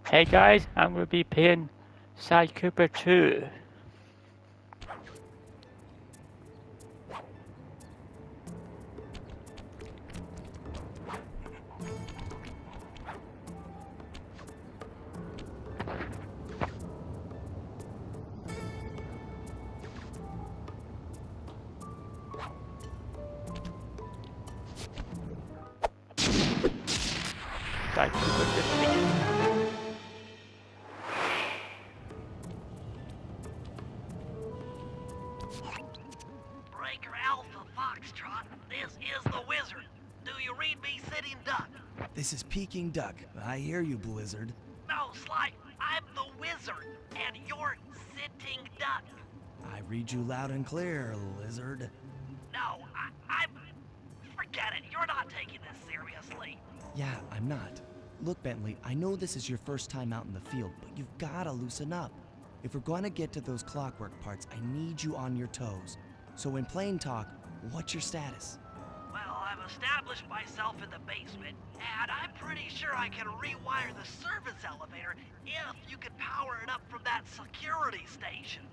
Hey guys, I'm gonna be playing Side Cooper 2. Side Cooper 15. Breaker Alpha Foxtrot, this is the Wizard. Do you read me, Sitting Duck? This is Peking Duck. I hear you, Blizzard. No, Sly, I'm the Wizard, and you're Sitting Duck. I read you loud and clear, Lizard. No, I'm... Forget it, you're not taking this seriously. Yeah, I'm not. Look, Bentley, I know this is your first time out in the field, but you've gotta loosen up. If we're gonna get to those clockwork parts, I need you on your toes. So in plain talk, what's your status? Well, I've established myself in the basement, and I'm pretty sure I can rewire the service elevator if you can power it up from that security station.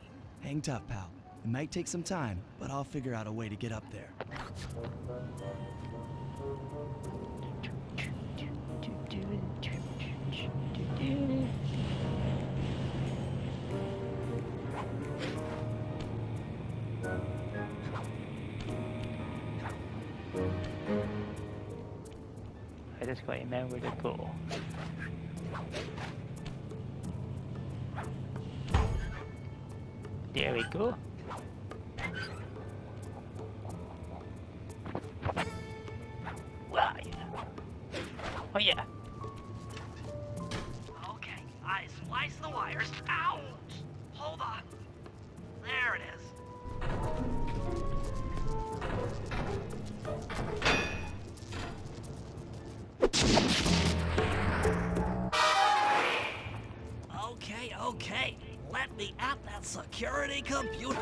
Hang tough, pal. It might take some time, but I'll figure out a way to get up there. I just gotta remember to go. There we go. Wow, yeah. Oh yeah. Okay, I splice the wires. Ouch! Hold on. There it is. Okay. Let me at that security computer.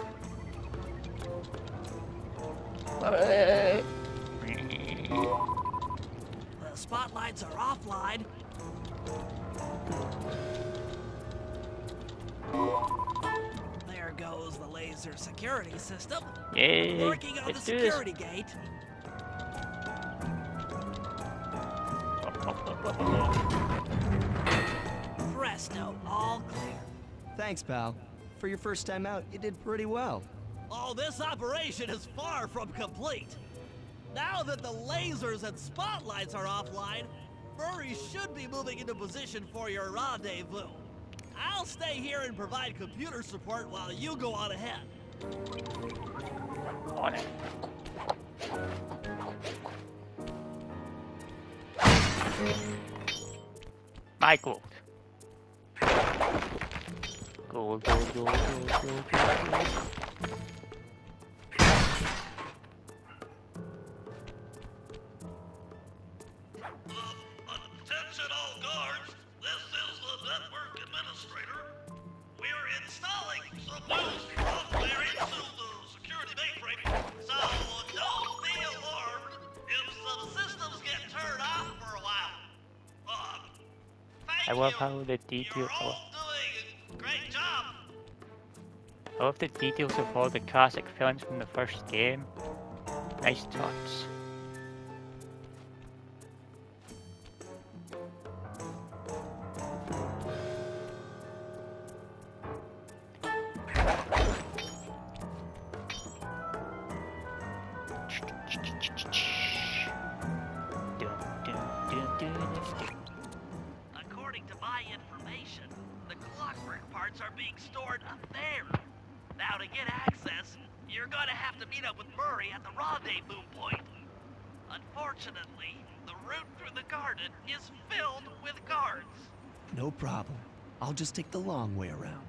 The spotlights are offline. There goes the laser security system. Yay! Working on the Let's do this. security gate. Presto, all clear. Thanks, pal. For your first time out, you did pretty well. Oh, this operation is far from complete. Now that the lasers and spotlights are offline, Murray should be moving into position for your rendezvous. I'll stay here and provide computer support while you go on ahead. On it. Michael. Go. Attention all guards, this is the network administrator. We're installing some new software into the security mainframe, so don't be alarmed if some systems get turned off for a while. Thank I love you. how the details. You're all doing a great job. I love the details of all the classic films from the first game. Nice touch. According to my information, the clockwork parts are being stored up there. Now to get access, you're gonna have to meet up with Murray at the rendezvous point. Unfortunately, the route through the garden is filled with guards. No problem. I'll just take the long way around.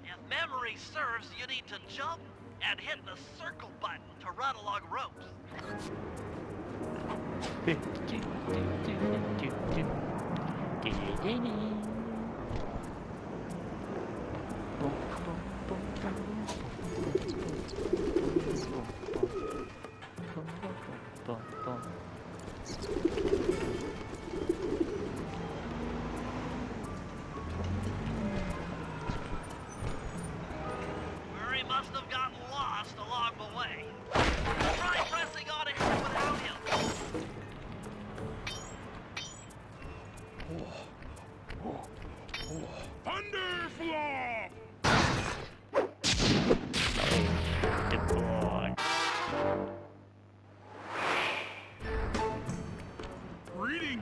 If memory serves, you need to jump and hit the circle button to run along ropes.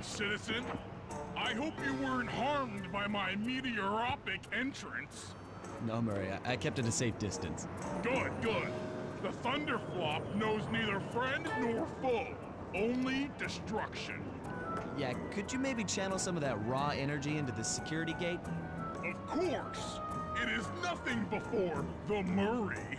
citizen. I hope you weren't harmed by my meteoropic entrance. No, Murray, I kept at a safe distance. Good, good. The Thunderflop knows neither friend nor foe, only destruction. Yeah, could you maybe channel some of that raw energy into the security gate? Of course. It is nothing before the Murray.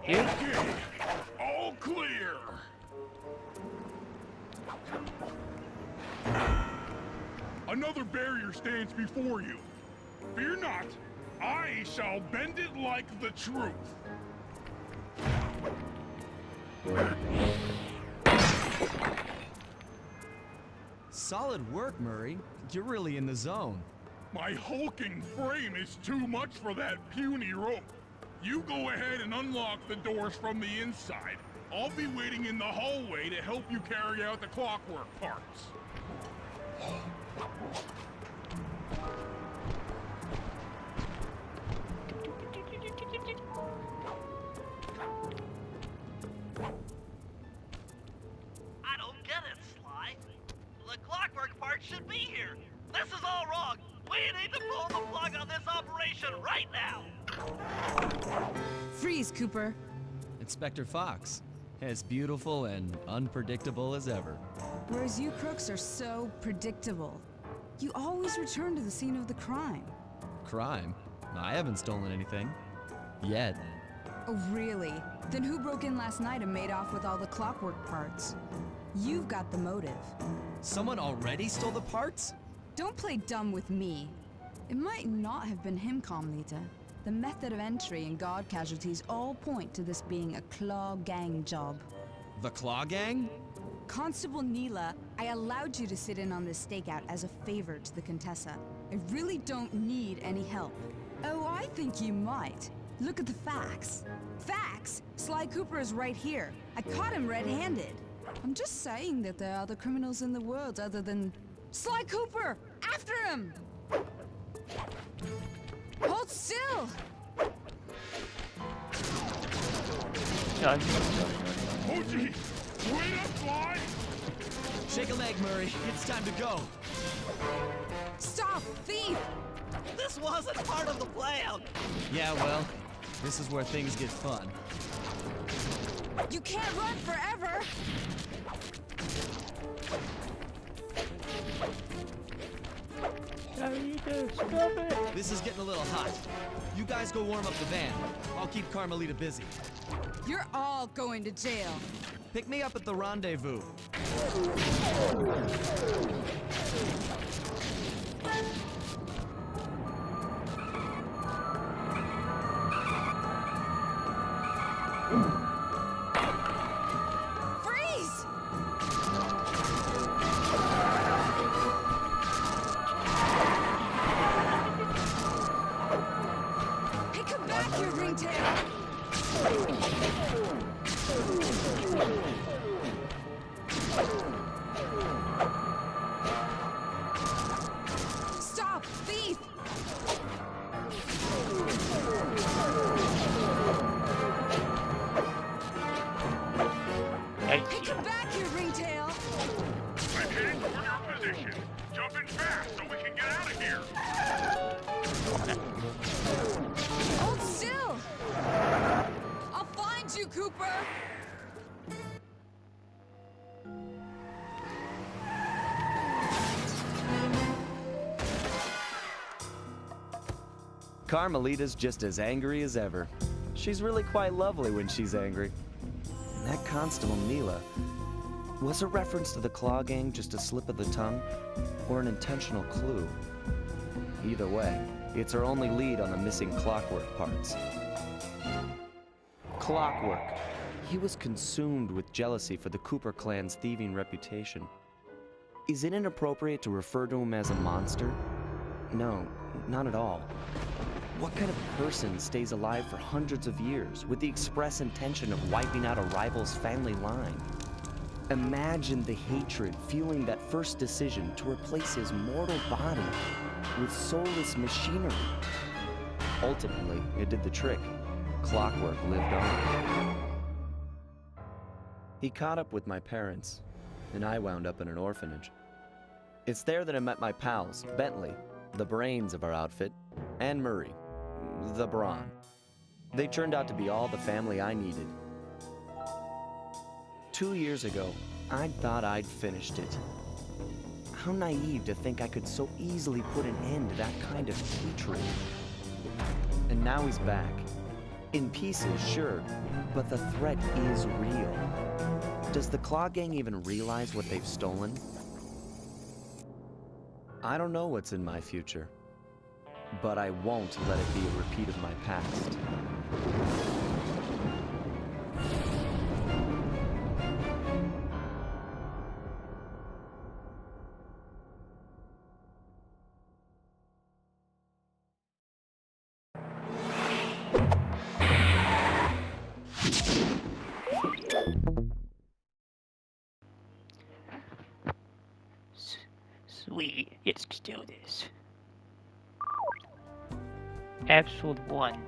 Thank you. Okay, all clear. Another barrier stands before you. Fear not, I shall bend it like the truth. Solid work, Murray. You're really in the zone. My hulking frame is too much for that puny rope. You go ahead and unlock the doors from the inside. I'll be waiting in the hallway to help you carry out the clockwork parts. I don't get it, Sly. The clockwork part should be here. This is all wrong. We need to pull the plug on this operation right now. Freeze, Cooper. Inspector Fox, as beautiful and unpredictable as ever. Whereas you crooks are so predictable. You always return to the scene of the crime. Crime? I haven't stolen anything. Yet. Oh, really? Then who broke in last night and made off with all the clockwork parts? You've got the motive. Someone already stole the parts? Don't play dumb with me. It might not have been him, Carmelita. The method of entry and guard casualties all point to this being a Claw Gang job. The Claw Gang? Constable Neela, I allowed you to sit in on this stakeout as a favor to the Contessa. I really don't need any help. Oh, I think you might. Look at the facts. Facts? Sly Cooper is right here. I caught him red-handed. I'm just saying that there are other criminals in the world other than... Sly Cooper! After him! Hold still! Done. Oh, gee. Wait up, Sly! Shake a leg, Murray. It's time to go. Stop! Thief! This wasn't part of the plan. Yeah, well, this is where things get fun. You can't run forever! Stop it! This is getting a little hot. You guys go warm up the van. I'll keep Carmelita busy. You're all going to jail. Pick me up at the rendezvous. Freeze! Hey, come back here, ringtail! Stop! Thief! Hey, Hey, come back here, ringtail! I'm heading toward your position. Jump in fast so we can get out of here. Hold still! I'll find you, Cooper! Carmelita's just as angry as ever. She's really quite lovely when she's angry. And that Constable Neela, was a reference to the Claw Gang just a slip of the tongue, or an intentional clue? Either way, it's our only lead on the missing clockwork parts. Clockwork. He was consumed with jealousy for the Cooper clan's thieving reputation. Is it inappropriate to refer to him as a monster? No, not at all. What kind of person stays alive for hundreds of years with the express intention of wiping out a rival's family line? Imagine the hatred fueling that first decision to replace his mortal body with soulless machinery. Ultimately, it did the trick. Clockwork lived on. He caught up with my parents, and I wound up in an orphanage. It's there that I met my pals, Bentley, the brains of our outfit, and Murray, the brawn. They turned out to be all the family I needed. 2 years ago, I thought I'd finished it. How naive to think I could so easily put an end to that kind of hatred. And now he's back. In pieces, sure, but the threat is real. Does the Claw Gang even realize what they've stolen? I don't know what's in my future, but I won't let it be a repeat of my past. Sweet, let's do this. Episode 1.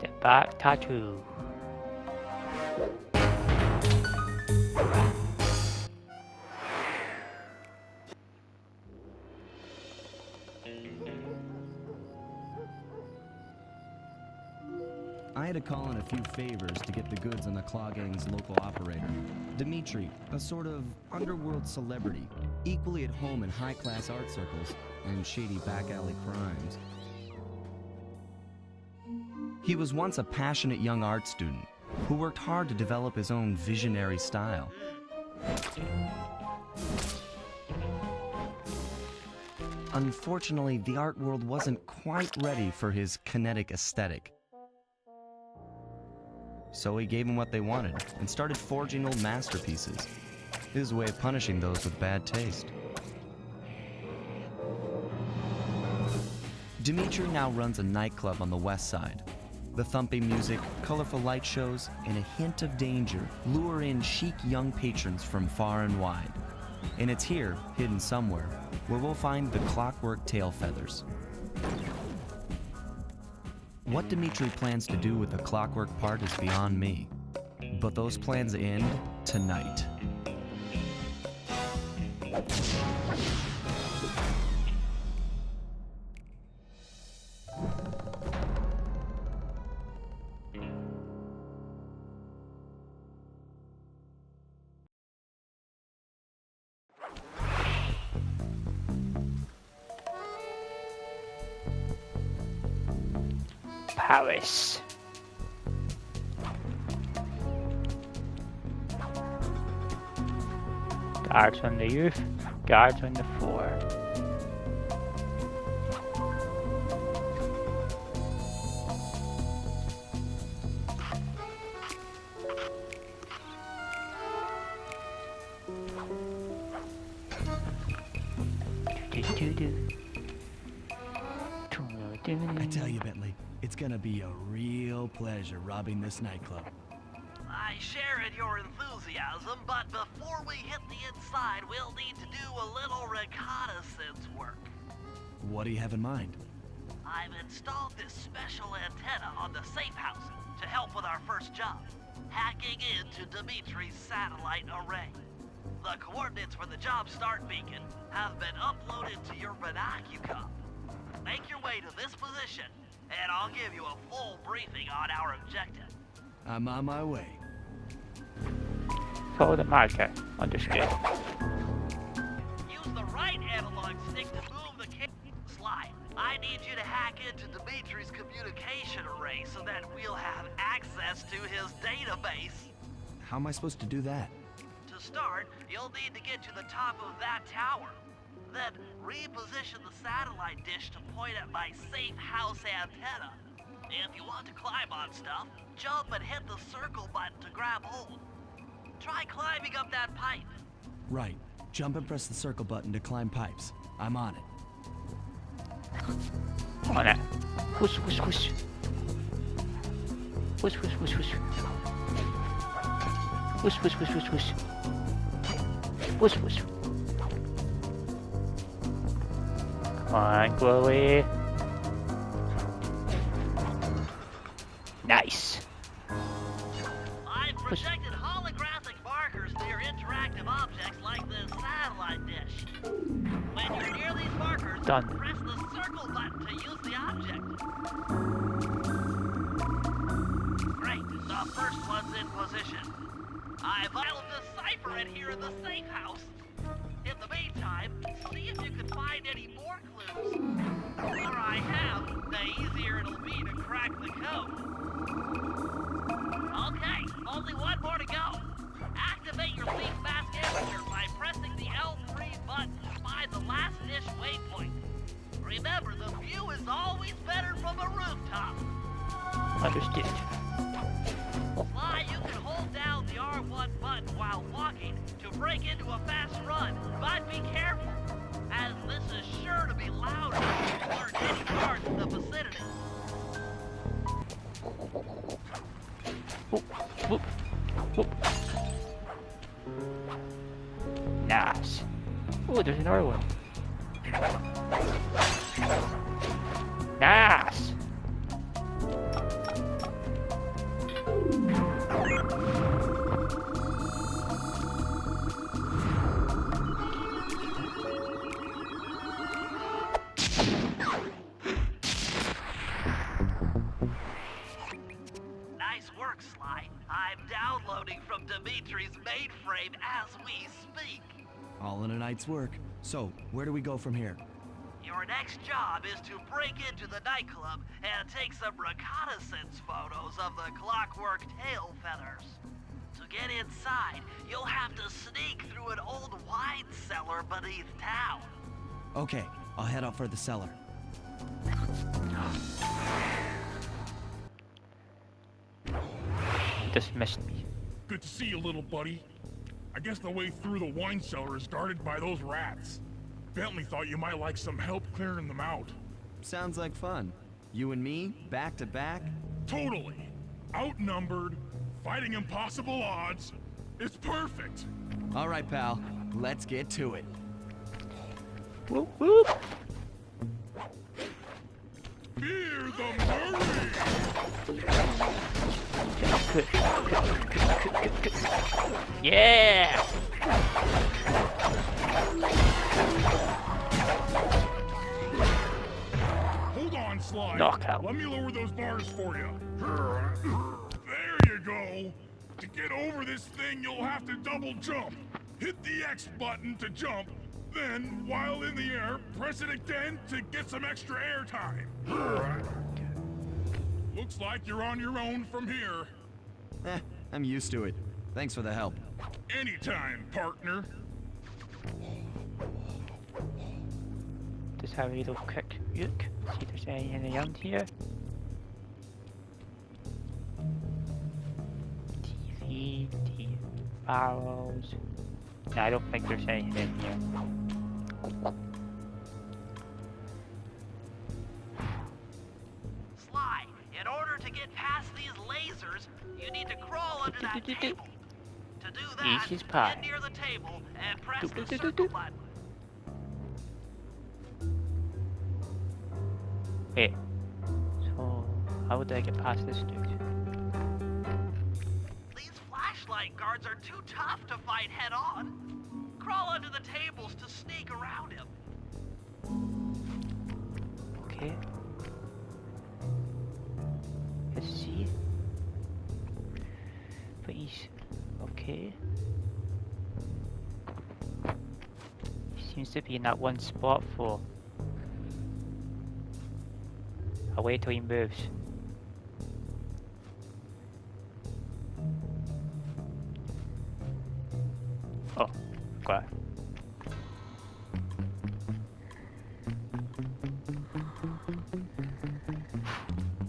The back tattoo. I had to call in a few favors to get the goods on the Claw Gang's local operator, Dimitri, a sort of underworld celebrity, equally at home in high-class art circles and shady back-alley crimes. He was once a passionate young art student who worked hard to develop his own visionary style. Unfortunately, the art world wasn't quite ready for his kinetic aesthetic. So he gave them what they wanted and started forging old masterpieces. His way of punishing those with bad taste. Dimitri now runs a nightclub on the west side. The thumping music, colorful light shows, and a hint of danger lure in chic young patrons from far and wide. And it's here, hidden somewhere, where we'll find the Clockwork Tail Feathers. What Dimitri plans to do with the clockwork part is beyond me. But those plans end tonight. Paris. Guards on the roof, guards on the floor. I tell you, Bentley, it's gonna be a real pleasure robbing this nightclub. I share in your enthusiasm, but before we hit the inside, we'll need to do a little reconnaissance work. What do you have in mind? I've installed this special antenna on the safe house to help with our first job, hacking into Dimitri's satellite array. The coordinates for the job start beacon have been uploaded to your binocular. Make your way to this position, and I'll give you a full briefing on our objective. I'm on my way. Follow the marker on the screen. Use the right analog stick to move the slide. I need you to hack into Dimitri's communication array so that we'll have access to his database. How am I supposed to do that? To start, you'll need to get to the top of that tower. Then reposition the satellite dish to point at my safe house antenna. If you want to climb on stuff, jump and hit the circle button to grab hold. Try climbing up that pipe. Right. Jump and press the circle button to climb pipes. I'm on it. On it. Whoosh, whoosh, whoosh. Whoosh, whoosh, whoosh, whoosh. Whoosh, whoosh, whoosh, whoosh, whoosh. Whoosh, whoosh. Come on, go away. Nice. I've projected holographic markers near interactive objects like this satellite dish. When you're near these markers, Done. press the circle button to use the object. Great, the first one's in position. I've filed a cipher in here in the safe house. In the meantime, see if you can find any more clues. The more I have, the easier it'll be to crack the code. Okay, only one more to go. Activate your thief mask amateur by pressing the L3 button to find the last dish waypoint. Remember, the view is always better from a rooftop. Understood. Sly, you can hold down the R1 button while walking to break into a fast run, but be careful, as this is sure to be loud enough to alert any guards in the vicinity. Whoop, whoop, whoop. Nice. Oh, there's another one. Nice. Nice work, Sly. I'm downloading from Dimitri's mainframe as we speak. All in a night's work. So, where do we go from here? Your next job is to break into the nightclub and take some reconnaissance photos of the clockwork tail feathers. To get inside, you'll have to sneak through an old wine cellar beneath town. Okay, I'll head up for the cellar. Dismissed me. Good to see you, little buddy. I guess the way through the wine cellar is guarded by those rats. Bentley thought you might like some help clearing them out. Sounds like fun. You and me, back to back? Totally. Outnumbered, fighting impossible odds. It's perfect. All right, pal. Let's get to it. Whoop, whoop. Fear the Murray! Yeah! Hold on, Sly. Knockout. Let me lower those bars for you. There you go. To get over this thing, you'll have to double jump. Hit the X button to jump, then, while in the air, press it again to get some extra air time. Looks like you're on your own from here. I'm used to it. Thanks for the help. Anytime, partner. Just have a little quick look. See if there's anything around here. TV, barrels. No, I don't think there's anything in here. Sly, in order to get past these lasers, you need to crawl under that table. To do that, Easy as pie. get near the table and press the circle button. Wait. So, how would I get past this dude? These flashlight guards are too tough to fight head on. Crawl under the tables to sneak around him. Okay. Let's see. But he's okay. He seems to be in that one spot for. I'll wait till he moves. Oh, got it.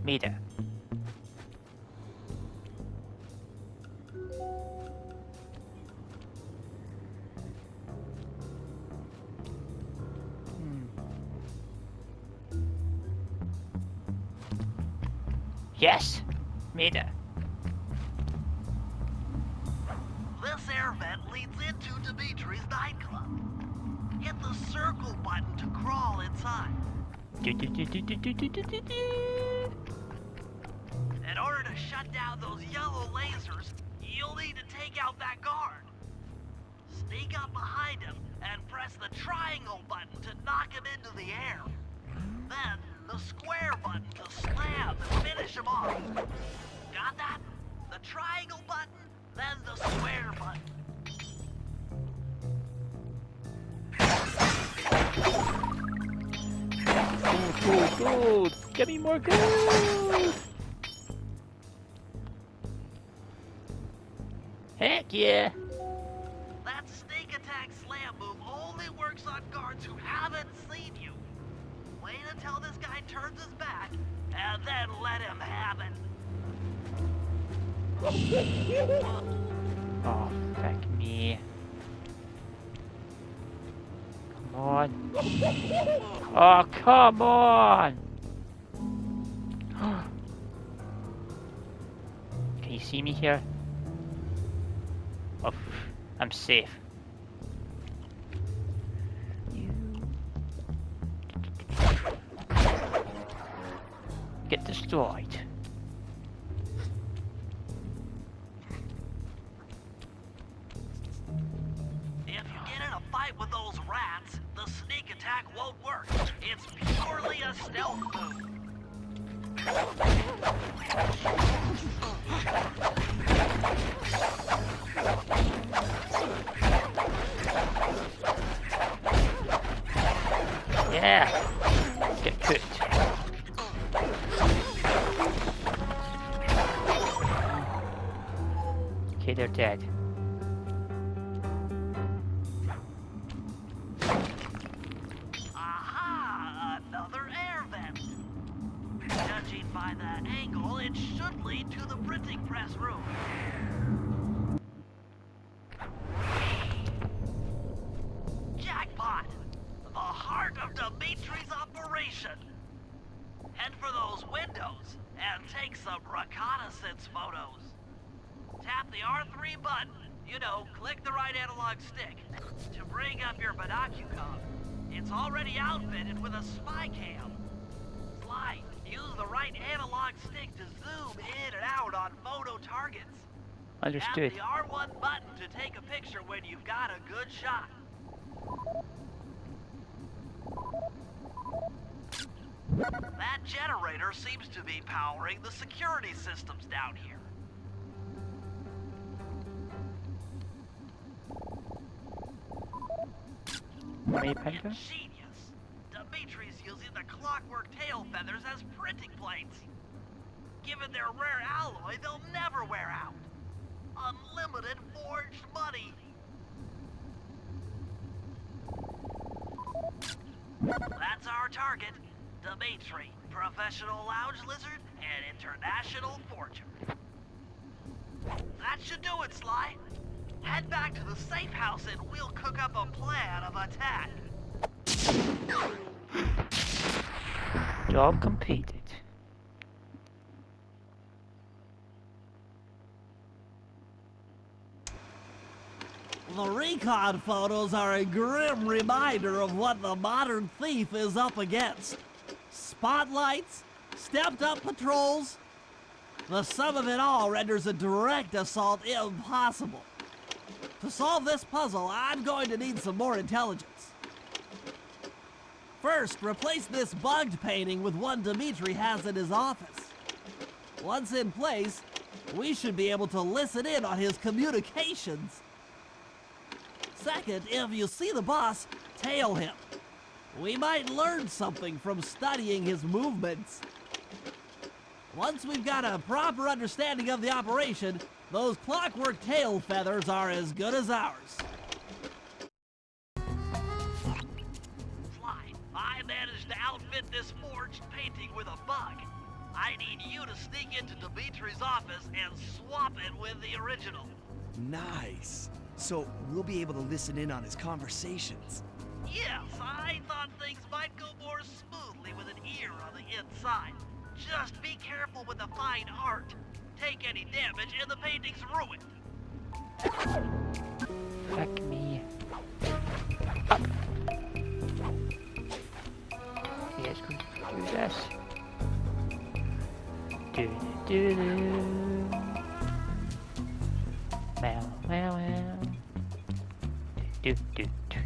Made it. Yes! Made it. This air vent leads into Dimitri's nightclub. Hit the circle button to crawl inside. In order to shut down those yellow lasers, you'll need to take out that guard. Sneak up behind him and press the triangle button to knock him into the air. Then, the square button to slam and finish him off. Got that? The triangle button, then the square button. Gold! Give me more gold! Heck yeah! That sneak attack slam move only works on guards who haven't seen you. Wait until this guy turns his back, and then let him have it. Oh, fuck me. Come on. Oh, come on! Can you see me here? Oh, I'm safe. Get destroyed. If you get in a fight with those rats, the sneak attack won't work. It's purely a stealth move. Yeah! Get cooked. Okay, they're dead. Aha! Another air vent. Judging by that angle, it should lead to the printing press room. Jackpot! The heart of Dimitri's operation. Head for those windows and take some reconnaissance photos. Tap the R3 button, you know, click the right analog stick, to bring up your binocular. It's already outfitted with a spy cam. Slide, use the right analog stick to zoom in and out on photo targets. Understood. Tap the R1 button to take a picture when you've got a good shot. That generator seems to be powering the security systems down here. Any penta? Genius! Dimitri's using the clockwork tail feathers as printing plates. Given their rare alloy, they'll never wear out. Unlimited forged money. That's our target. Dimitri, professional lounge lizard, and international fortune. That should do it, Sly. Head back to the safe house and we'll cook up a plan of attack. Job completed. The recon photos are a grim reminder of what the modern thief is up against. Spotlights, stepped-up patrols. The sum of it all renders a direct assault impossible. To solve this puzzle, I'm going to need some more intelligence. First, replace this bugged painting with one Dimitri has in his office. Once in place, we should be able to listen in on his communications. Second, if you see the boss, tail him. We might learn something from studying his movements. Once we've got a proper understanding of the operation, those clockwork tail feathers are as good as ours. Sly, I managed to outfit this forged painting with a bug. I need you to sneak into Dimitri's office and swap it with the original. Nice. So we'll be able to listen in on his conversations. Yes, I thought things might go more smoothly with an ear on the inside. Just be careful with the fine art. Take any damage and the painting's ruined. Fuck me. do do. Well, well, well. Do do do do.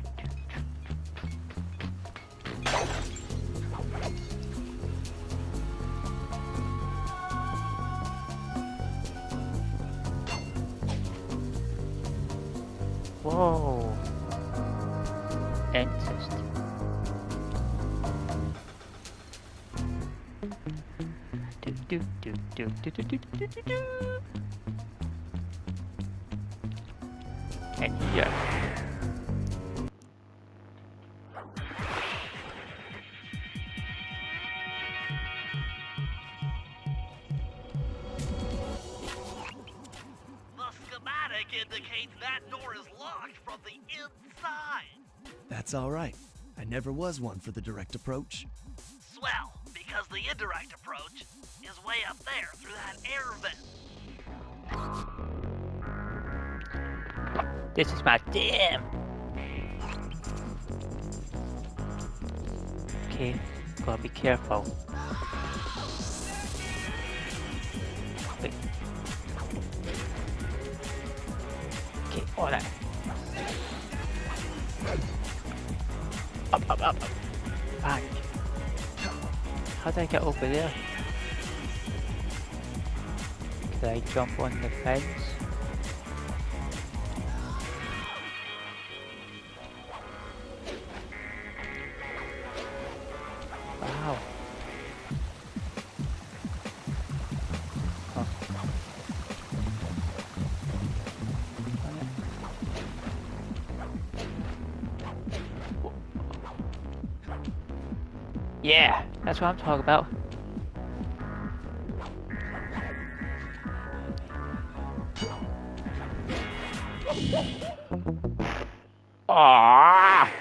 Whoa. Interesting. Do do do do do do do do do do. And here. The schematic indicates that door is locked from the inside. That's all right. I never was one for the direct approach. Swell, because the indirect approach is way up there through that air vent. This is my jam. Okay, gotta be careful. Wait. Okay, alright. Up, up, up, up. Back. How did I get over there? Could I jump on the fence? Wow. Huh. Yeah, that's what I'm talking about. Ah!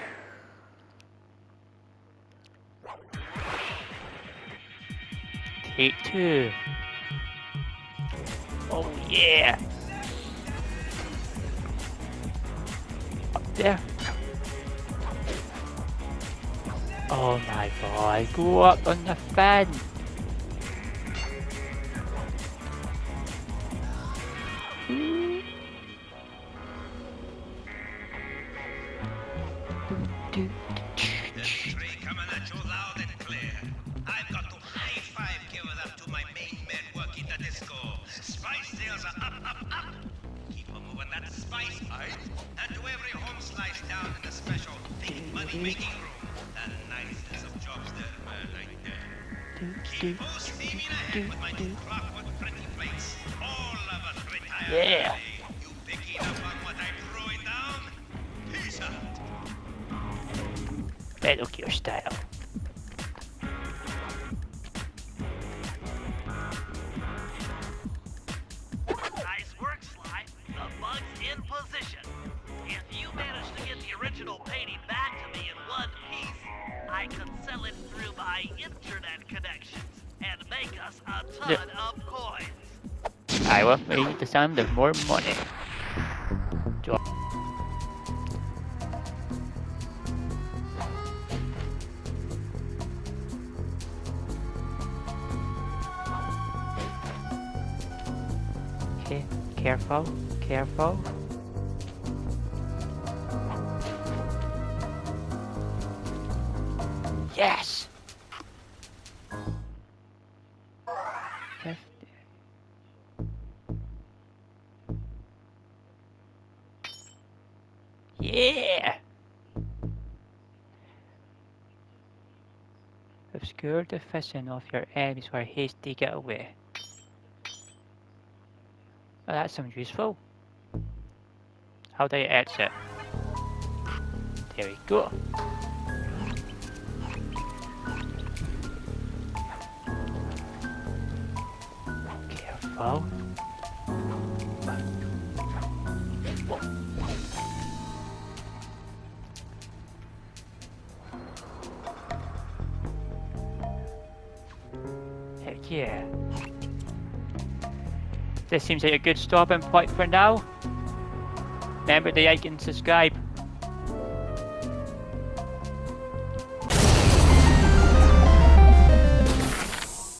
Take two. Oh yeah! Up there. Oh my god, go up on the fence! Three coming at you loud and clear. I've got to high five give it up to my main men working the disco. Spice sales are up, up, up. Keep on moving that spice pipe. And to every home slice down in the special big money making room. The nicest of jobs there, man, right there. Keep on steaming ahead with my new clockwork printing plates. All of us retired. Yeah. early. You picking up on what I'm throwing down? Peace out. Metal Gear style. Nice work, Sly. The bug's in position. If you manage to get the original painting back to me in one piece, I can sell it through my internet connections and make us a ton of coins. I will make the sound of more money. Okay, careful, careful. Yes! 50. Yeah! Obscure the vision of your enemies for a hasty getaway. Oh, that sounds useful. How do I exit? There we go. Careful. Heck yeah. This seems like a good stopping point for now. Remember to like and subscribe.